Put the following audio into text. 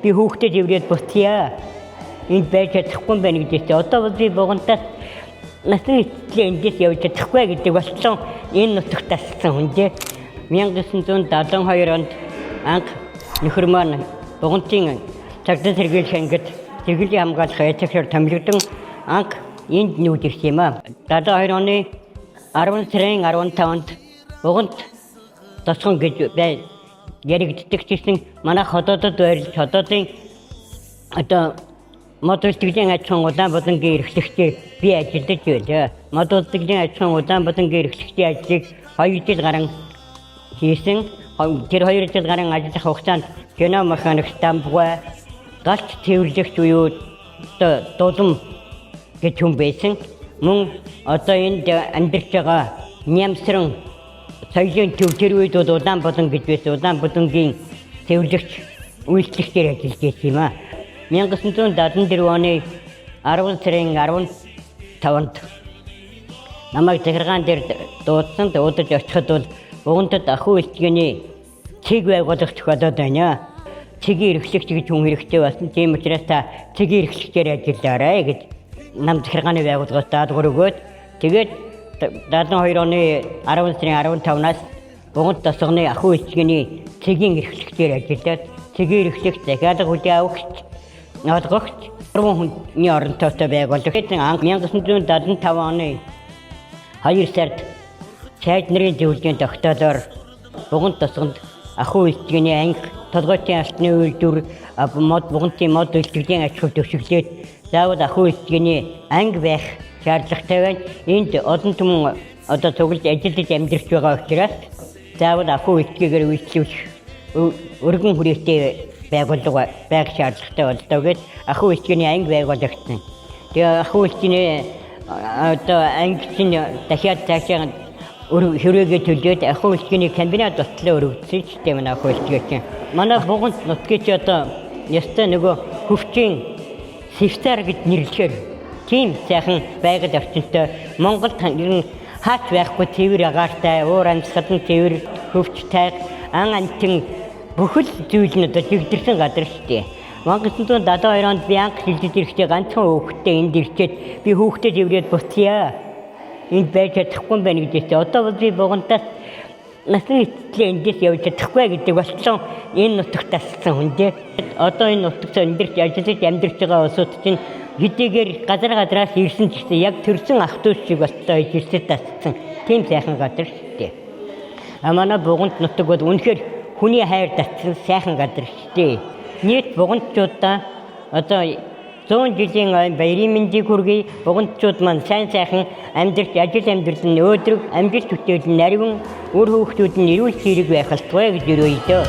би хүүхдэд иврээд буцъя. Энд байж чадахгүй байна гэдэгт одоо бол би богонтаас насны эцэслээ эндээс явж чадахгүй гэдэг болсон энэ нутагт тассан хүн дээ. 1972 онд анх нөхөр маань богонтын цагдаа сэргийлэх ангид сэргийллийн хамгаалах эцэгчээр томилогдсон анх энд нүүж ирсэн юм аа. 72 оны 10 сарын 15-нд богонт тосгон гэж яригддаг гэсэн манай хотодод байрлаж хотодын одоо мод үлдгэлийн аж ахуйн Улаанбаатарын эрхлэгчээр би ажиллаж байлаа. Мод үлдгэлийн аж ахуйн Улаанбаатарын эрхлэгчийн ажлыг 2 жил гарan хийсэн. Тэр 2 жил гарan ажиллах хугацаанд геном механик стамбгай галт цэвэрлэгч буюу дулам гэж хүн байсан. Мөн одоо энд амьдарч байгаа Нямсран соёлын төв тэр үед Улаанбаатар гэж байсан. Улаанбаатарын цэвэрлэгч үйлчлэгчээр ажиллаж байсан юм аа. 1974 оны 10 сарын 15-нд намайг захиргаан дээр дуудсан. Дуудаж очиход бол богонтод ахуй үйлчилгээний цэг байгуулах тохиолдод байна. Цэгийн эрхлэгч гэж хүн хэрэгтэй болсон. Тийм учраас та цэгийн эрхлэгчээр ажиллаарай гэж нам захиргааны байгууллагаас даалгавар өгөөд тэгээд 72 оны 10 сарын 15-наас богонт тосгоны ахуй үйлчилгээний цэгийн эрхлэгчээр ажиллаад цэгийн эрхлэгч захиалга хүлээн авахч олгогч 3 хүний оронтойтой байгууллага. 1975 оны 2 сард цайд нарын зөвлөлийн тогтоолоор богонт тосгонд ахуй үйлчилгээний анги толгойчийн алтны үйлдвэр богонтын мод үйлчилгээний аж ахуй төвшиглээд заавал ахуй үйлчилгээний анги байх шаардлагатай байна. Энд олон түмэн одоо цуглаж ажиллаж амьдарч байгаа учраас заавал ахуй үйлчилгээгээр үйлчлүүлэх өргөн хүрээтэй байгууллага байх шаардлагатай болдог гэж ахуй үйлчилгээний анги байгуулагдсан. Тэгээ ахуй үйлчилгээний одоо ангичин дахиад цаашаа хүрээгээ төлөөд ахуй үйлчилгээний комбинат болтлоо өргөдсөн ч тийм ээ ахуй үйлчилгээ. Манай богонт нутгийн одоо ястай нөгөө хөвчийн севстар гэж нэрлэхээр тийм сайхан байгаль орчинтой Монголд хаач байхгүй цэвэр агаартай уур амьсгалын цэвэр хөвч тайг ан антин бүхэл зүйл нь одоо жигдэрсэн газар шүү дээ. 1972 онд би анх шилжиж ирэхдээ ганцхан хүүхэдтэй энд ирчээд би хүүхдэд иврээд буцъя. Энд байж чадахгүй байна гэдэгт одоо бол би богонтаас насны эцэслээ эндээс явж чадахгүй гэдэг болсон энэ нутагт тассан хүн дээ. Одоо энэ нутагт эндэрч ажиллаж амьдарч байгаа улсууд чинь хэдийгээр газраас ирсэн ч гэсэн яг төрсэн ах トゥ шиг болтой ижилсэд тассан тийм сайхан газар шүү дээ. Манай богонт нутаг бол үнэхээр хүний хайр татсан сайхан газар шүү дээ. Нийт богонтчуудаа одоо 100 жилийн баярын мэндийг хүргэе. Богонтчууд маань сайн сайхан амьдарч ажил амьдрал нь өөдрөг амжилт төтөөл нь нариван үр хүүхдүүд нь эрүүл зэрэг байх болтугай гэж өрөөё.